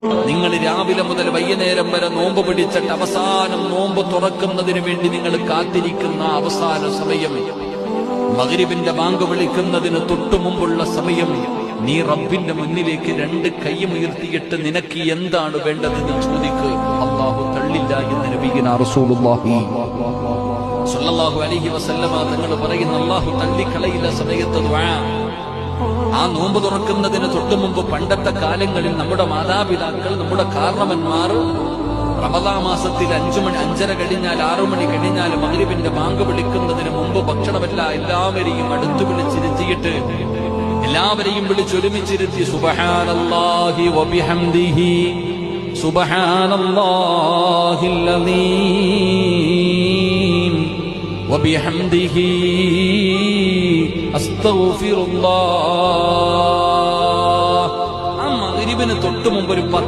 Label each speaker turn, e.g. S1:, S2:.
S1: നിങ്ങൾ രാവിലെ മുതൽ വൈകുന്നേരം വരെ നോമ്പ് പിടിച്ചിട്ട് അവസാനം നോമ്പ് തുറക്കുന്നതിന് വേണ്ടി നിങ്ങൾ കാത്തിരിക്കുന്ന അവസാന സമയം, മഗ്രിബിന്റെ ബാങ്ക് വിളിക്കുന്നതിന് തൊട്ടു മുമ്പുള്ള സമയം, നീ റബ്ബിന്റെ മുന്നിലേക്ക് രണ്ട് കൈയുയർത്തിയിട്ട് നിനക്ക് എന്താണ് വേണ്ടതെന്ന് ചോദിക്ക്. അല്ലാഹു തള്ളില്ല എന്ന് നബിയുനാ റസൂലുള്ളാഹി സ്വല്ലല്ലാഹു അലൈഹി വസല്ലമ തങ്ങൾ പറയുന്ന അല്ലാഹു തള്ളിക്കളയില്ല സമയത്ത് ദുആ. ആ നോമ്പ് തുറക്കുന്നതിന് തൊട്ടു മുമ്പ് പണ്ടത്തെ കാലങ്ങളിൽ നമ്മുടെ മാതാപിതാക്കൾ, നമ്മുടെ കാരണവന്മാർ റമദാൻ മാസത്തിൽ 5:30 കഴിഞ്ഞാൽ 6 മണി കഴിഞ്ഞാൽ മഗ്രിബിന്റെ ബാങ്ക് വിളിക്കുന്നതിന് മുമ്പ് എല്ലാവരെയും അടുത്തു വിളിച്ചിരുത്തിയിട്ട് എല്ലാവരെയും വിളിച്ചൊരുമിച്ചിരുത്തി സുബ്ഹാനല്ലാഹി വബിഹംദിഹി സുബ്ഹാനല്ലാഹിൽ അദീം വബിഹംദിഹി അസ്തഗ്ഫിറുല്ലാഹ്. ആ മഗ്രിബിന് തൊട്ടു മുമ്പ് ഒരു